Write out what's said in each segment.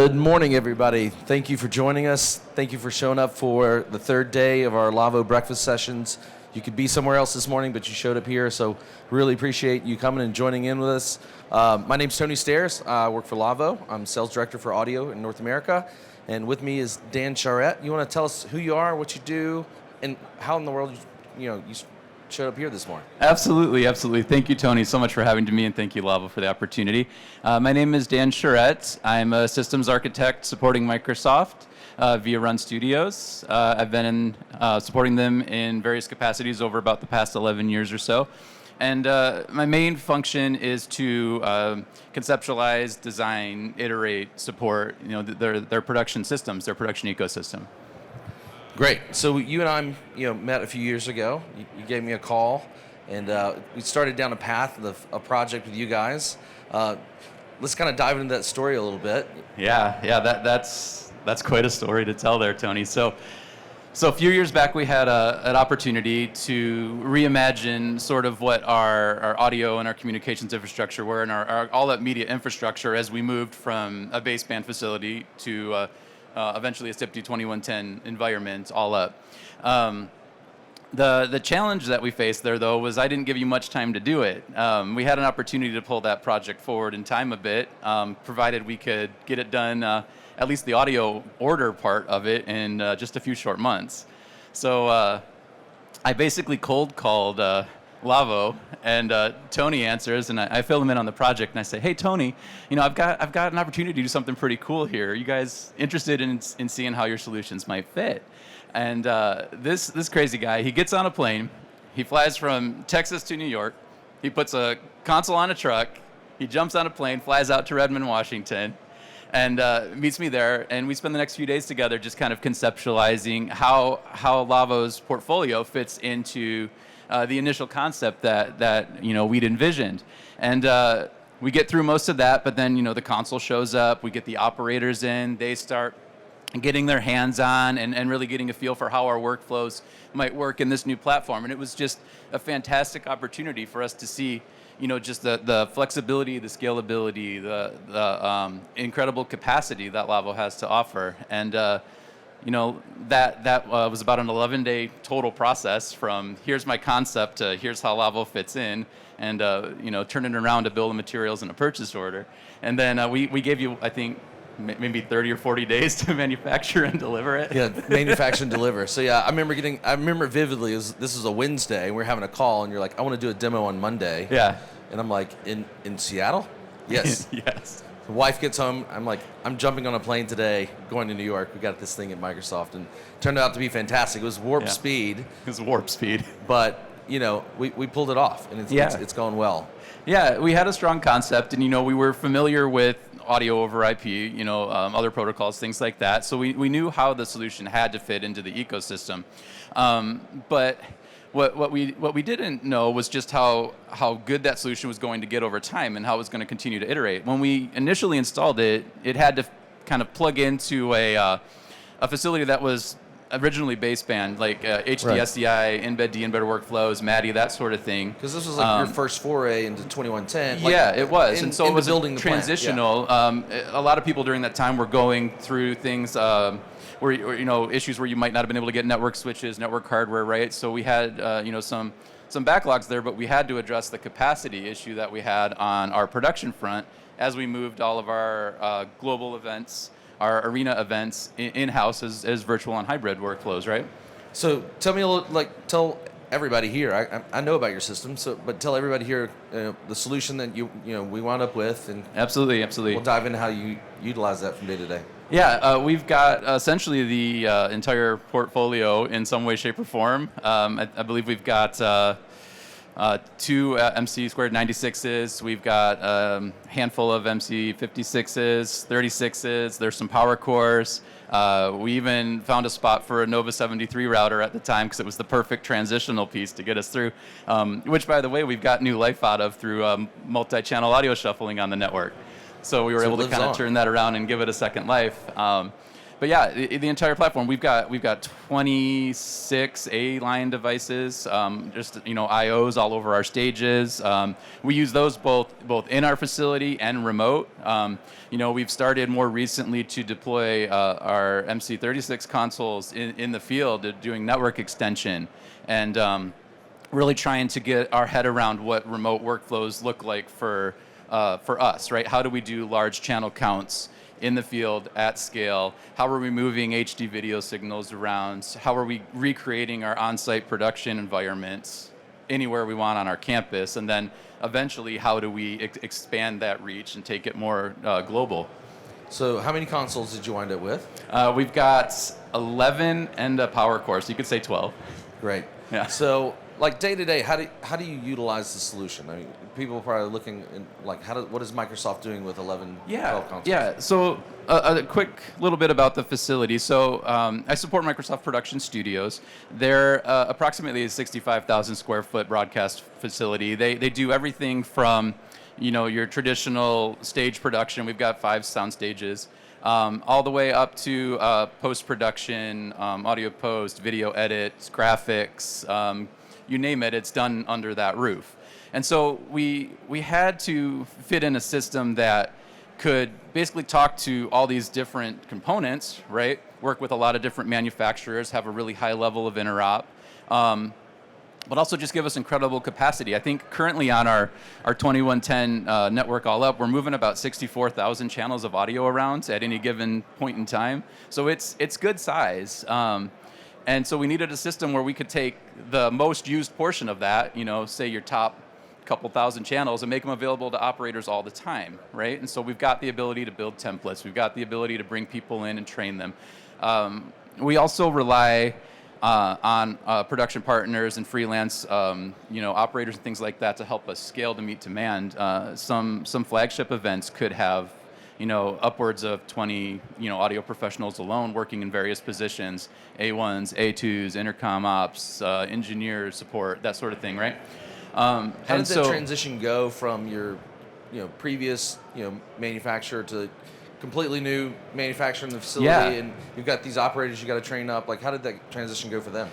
Good morning, everybody. Thank you for joining us. Thank you for showing up for the third day of our Lawo breakfast sessions. You could be somewhere else this morning, but you showed up here, so really appreciate you coming and joining in with us. My name's Tony Stairs. I work for Lawo. I'm sales director for audio in North America, and with me is Dan Charette. You want to tell us who you are, what you do, and how in the world you showed up here this morning? Absolutely. Thank you, Tony, so much for having me, and thank you, Lawo, for the opportunity. My name is Dan Charette. I'm a systems architect supporting Microsoft via Run Studios. I've been supporting them in various capacities over about the past 11 years or so. And my main function is to conceptualize, design, iterate, support, their production systems, their production ecosystem. Great. So you and I, met a few years ago. You gave me a call, and we started down a path of a project with you guys. Let's kind of dive into that story a little bit. Yeah. That's quite a story to tell there, Tony. So a few years back, we had an opportunity to reimagine sort of what our audio and our communications infrastructure were, and our all that media infrastructure as we moved from a baseband facility to eventually a SIP 2110 environment all up. The challenge that we faced there, though, was I didn't give you much time to do it. We had an opportunity to pull that project forward in time a bit, provided we could get it done, at least the audio order part of it, in just a few short months. So I basically cold called Lawo, and Tony answers, and I fill him in on the project, and I say, "Hey, Tony, I've got an opportunity to do something pretty cool here. Are you guys interested in seeing how your solutions might fit?" And this crazy guy, he gets on a plane, he flies from Texas to New York, he puts a console on a truck, he jumps on a plane, flies out to Redmond, Washington, and meets me there, and we spend the next few days together just kind of conceptualizing how Lawo's portfolio fits into the initial concept that we'd envisioned. And we get through most of that, but then the console shows up, we get the operators in, they start getting their hands on and really getting a feel for how our workflows might work in this new platform. And it was just a fantastic opportunity for us to see just the flexibility, the scalability, the incredible capacity that Lawo has to offer. And that was about an 11-day total process from here's my concept to here's how Lawo fits in, and turning it around to bill of materials and a purchase order. And then we gave you, I think, maybe 30 or 40 days to manufacture and deliver it. Yeah, manufacture and deliver. So yeah, I remember vividly, this was a Wednesday, and we were having a call, and you're like, "I want to do a demo on Monday." Yeah. And I'm like, in Seattle? Yes. Yes. The wife gets home. I'm like, I'm jumping on a plane today, going to New York. We got this thing at Microsoft, and it turned out to be fantastic. It was warp speed. It was warp speed. But we pulled it off, and it's going well. Yeah, we had a strong concept, and we were familiar with audio over IP, other protocols, things like that. So we knew how the solution had to fit into the ecosystem. But what we didn't know was just how good that solution was going to get over time and how it was going to continue to iterate. When we initially installed it, it had to kind of plug into a facility that was originally baseband, like HDSDI, embed de-embed workflows, MADI, that sort of thing. Because this was like your first foray into 2110. Yeah, it was. And so it was transitional. Yeah. A lot of people during that time were going through things where issues where you might not have been able to get network switches, network hardware, right? So we had some backlogs there, but we had to address the capacity issue that we had on our production front as we moved all of our global events, our arena events in-house as virtual and hybrid workflows, right? So tell me a little, tell everybody here. I know about your system, but tell everybody here the solution that we wound up with, and absolutely. We'll dive into how you utilize that from day to day. Yeah, we've got essentially the entire portfolio in some way, shape, or form. I believe we've got two MC squared 96s. We've got a handful of MC 56s, 36s. There's some power cores. We even found a spot for a Nova 73 router at the time because it was the perfect transitional piece to get us through, which, by the way, we've got new life out of through multi-channel audio shuffling on the network. So we were able to kind of turn that around and give it a second life. But yeah, the entire platform. We've got 26 A-line devices, just IOs all over our stages. We use those both in our facility and remote. We've started more recently to deploy our MC36 consoles in the field, doing network extension, and really trying to get our head around what remote workflows look like for us, right? How do we do large channel counts in the field at scale? How are we moving HD video signals around? How are we recreating our on-site production environments anywhere we want on our campus? And then eventually, how do we expand that reach and take it more global? So how many consoles did you wind up with? We've got 11 and a power core, so you could say 12. Great. Yeah. So, like day to day, how do you utilize the solution? I mean, people are probably looking in, like, what is Microsoft doing with 11, 12 consoles? Yeah. So a quick little bit about the facility. So I support Microsoft Production Studios. They're approximately a 65,000 square foot broadcast facility. They do everything from your traditional stage production. We've got 5 sound stages. All the way up to post-production, audio post, video edits, graphics, you name it, it's done under that roof. And so we had to fit in a system that could basically talk to all these different components, right? Work with a lot of different manufacturers, have a really high level of interop, but also just give us incredible capacity. I think currently on our 2110 network all up, we're moving about 64,000 channels of audio around at any given point in time. So it's good size. And so we needed a system where we could take the most used portion of that, say your top couple thousand channels, and make them available to operators all the time, right? And so we've got the ability to build templates. We've got the ability to bring people in and train them. We also rely on production partners and freelance, operators and things like that to help us scale to meet demand. Some flagship events could have, upwards of 20, audio professionals alone working in various positions, A1s, A2s, intercom ops, engineers, support, that sort of thing, right? How did that transition go from your, previous, manufacturer to completely new manufacturer in the facility? Yeah. And you've got these operators you got to train up. Like, how did that transition go for them?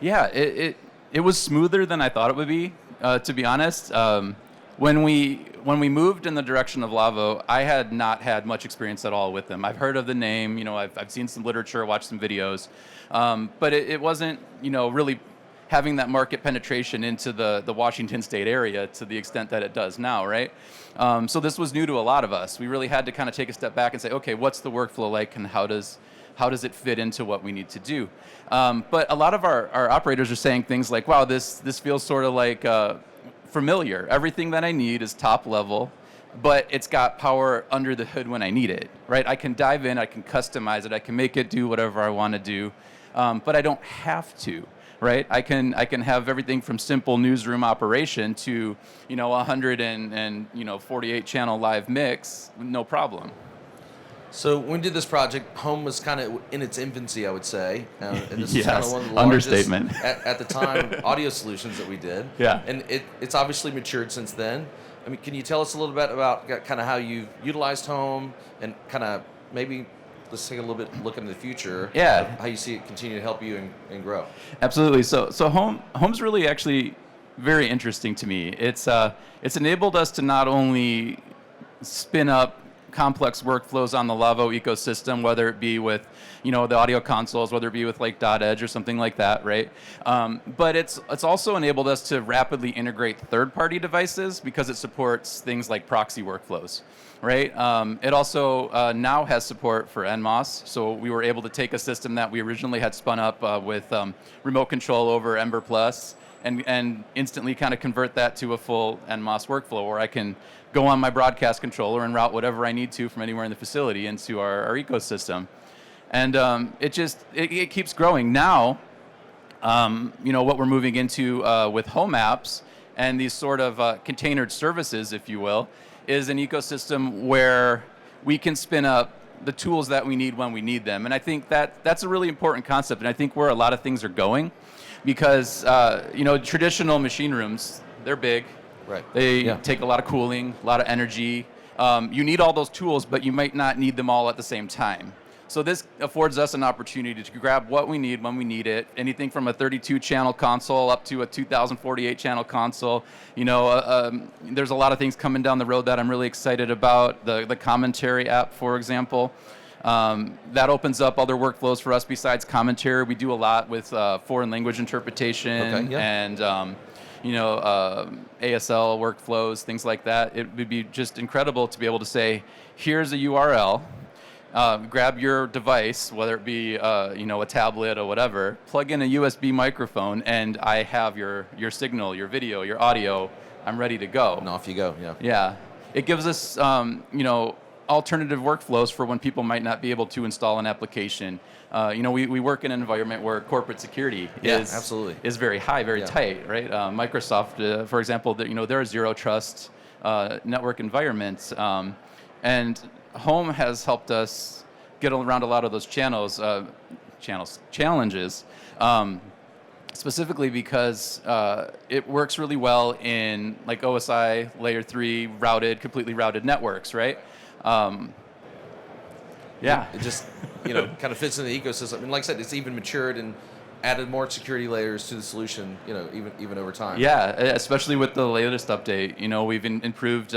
Yeah, it was smoother than I thought it would be, to be honest. When we moved in the direction of Lawo, I had not had much experience at all with them. I've heard of the name, I've seen some literature, watched some videos, but it wasn't, really having that market penetration into the Washington State area to the extent that it does now, right? So this was new to a lot of us. We really had to kind of take a step back and say, okay, what's the workflow like, and how does it fit into what we need to do? But a lot of our operators are saying things like, wow, this feels sort of like familiar. Everything that I need is top level, but it's got power under the hood when I need it, right? I can dive in, I can customize it, I can make it do whatever I want to do, but I don't have to, right? I can have everything from simple newsroom operation to 148 channel live mix, no problem. So when we did this project, Home was kind of in its infancy, I would say. And this Yes, is kind of one of the largest, understatement. at the time, audio solutions that we did. Yeah. And it's obviously matured since then. I mean, can you tell us a little bit about kind of how you've utilized Home and kind of maybe let's take a little bit look into the future. Yeah. How you see it continue to help you and grow. Absolutely. So Home's really actually very interesting to me. It's enabled us to not only spin up complex workflows on the Lawo ecosystem, whether it be with, the audio consoles, whether it be with like .edge or something like that, right? But it's also enabled us to rapidly integrate third-party devices because it supports things like proxy workflows, right? It also now has support for NMOS, so we were able to take a system that we originally had spun up with remote control over Ember Plus and instantly kind of convert that to a full NMOS workflow where I can go on my broadcast controller and route whatever I need to from anywhere in the facility into our ecosystem. And it keeps growing. Now, what we're moving into with home apps and these sort of containered services, if you will, is an ecosystem where we can spin up the tools that we need when we need them. And I think that's a really important concept, and I think where a lot of things are going, because traditional machine rooms, they're big. Right. They take a lot of cooling, a lot of energy. You need all those tools, but you might not need them all at the same time. So this affords us an opportunity to grab what we need when we need it. Anything from a 32-channel console up to a 2048-channel console. There's a lot of things coming down the road that I'm really excited about. The commentary app, for example. That opens up other workflows for us besides commentary. We do a lot with foreign language interpretation and ASL workflows, things like that. It would be just incredible to be able to say, here's a URL. Grab your device, whether it be a tablet or whatever, plug in a USB microphone, and I have your signal, your video, your audio. I'm ready to go. And off you go. Yeah. Yeah. It gives us alternative workflows for when people might not be able to install an application. We work in an environment where corporate security is very high, very tight, right? Microsoft, for example, they're a zero trust network environment, and Home has helped us get around a lot of those challenges, specifically because it works really well in like OSI layer 3 completely routed networks, right? It just kind of fits in the ecosystem. And like I said, it's even matured and added more security layers to the solution, even over time. Yeah, especially with the latest update. We've improved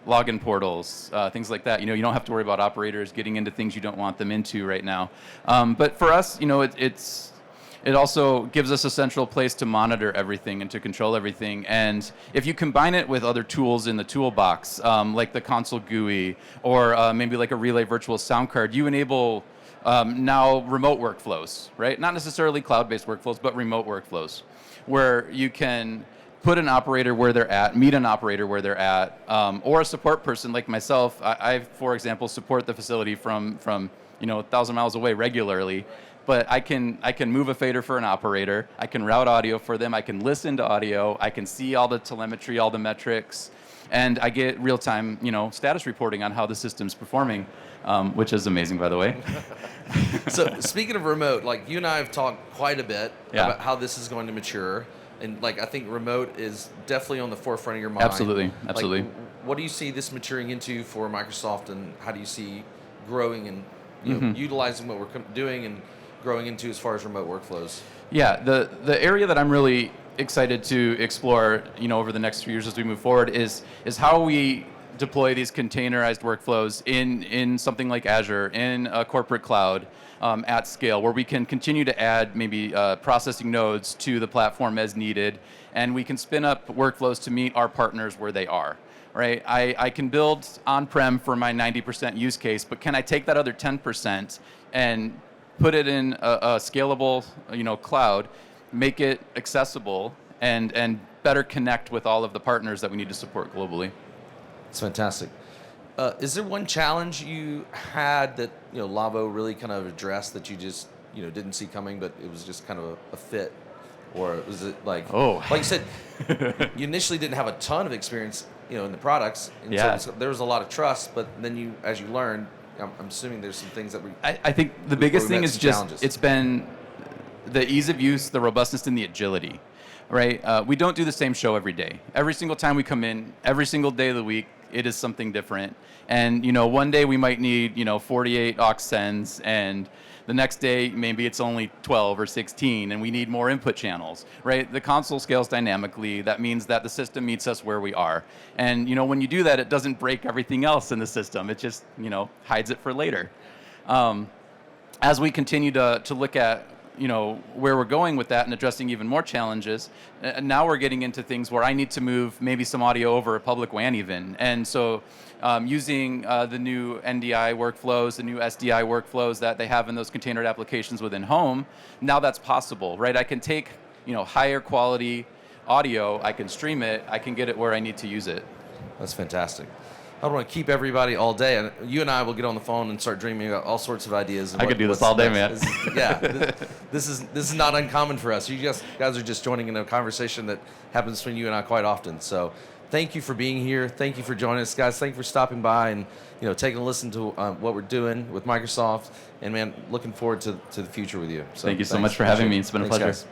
login portals, things like that. You don't have to worry about operators getting into things you don't want them into right now. But for us, it also gives us a central place to monitor everything and to control everything. And if you combine it with other tools in the toolbox, like the console GUI or maybe like a Relay virtual sound card, you enable now remote workflows, right? Not necessarily cloud-based workflows, but remote workflows, where you can put an operator where they're at, meet an operator where they're at, or a support person like myself. I for example, support the facility from 1,000 miles away regularly. But I can move a fader for an operator. I can route audio for them. I can listen to audio. I can see all the telemetry, all the metrics, and I get real-time, status reporting on how the system's performing, which is amazing, by the way. So speaking of remote, like you and I have talked quite a bit about how this is going to mature, and like I think remote is definitely on the forefront of your mind. Absolutely. Like, what do you see this maturing into for Microsoft, and how do you see growing and utilizing what we're doing and growing into as far as remote workflows? Yeah, the area that I'm really excited to explore, over the next few years as we move forward is how we deploy these containerized workflows in something like Azure, in a corporate cloud, at scale, where we can continue to add maybe processing nodes to the platform as needed, and we can spin up workflows to meet our partners where they are. Right, I can build on-prem for my 90% use case, but can I take that other 10% and put it in a scalable, cloud, make it accessible, and better connect with all of the partners that we need to support globally? It's fantastic. Is there one challenge you had that Lawo really kind of addressed that you just didn't see coming, but it was just kind of a fit, or was it like you said, you initially didn't have a ton of experience in the products, and so there was a lot of trust, but then as you learned, I'm assuming there's some things that I think the biggest thing is just it's been the ease of use, the robustness, and the agility, right? We don't do the same show every day. Every single time we come in, every single day of the week, it is something different. And one day we might need 48 aux sends, and the next day maybe it's only 12 or 16, and we need more input channels, right? The console scales dynamically. That means that the system meets us where we are. And when you do that, it doesn't break everything else in the system. It just hides it for later. As we continue to look at where we're going with that and addressing even more challenges, now we're getting into things where I need to move maybe some audio over a public WAN even. And so using the new NDI workflows, the new SDI workflows that they have in those containered applications within Home, now that's possible, right? I can take higher quality audio, I can stream it, I can get it where I need to use it. That's fantastic. I don't want to keep everybody all day. And you and I will get on the phone and start dreaming about all sorts of ideas. And I could do this all day, man. This is not uncommon for us. You guys are just joining in a conversation that happens between you and I quite often. So thank you for being here. Thank you for joining us, guys. Thank you for stopping by and taking a listen to what we're doing with Microsoft. And man, looking forward to the future with you. So thank you so much for having me. It's been a pleasure. Guys.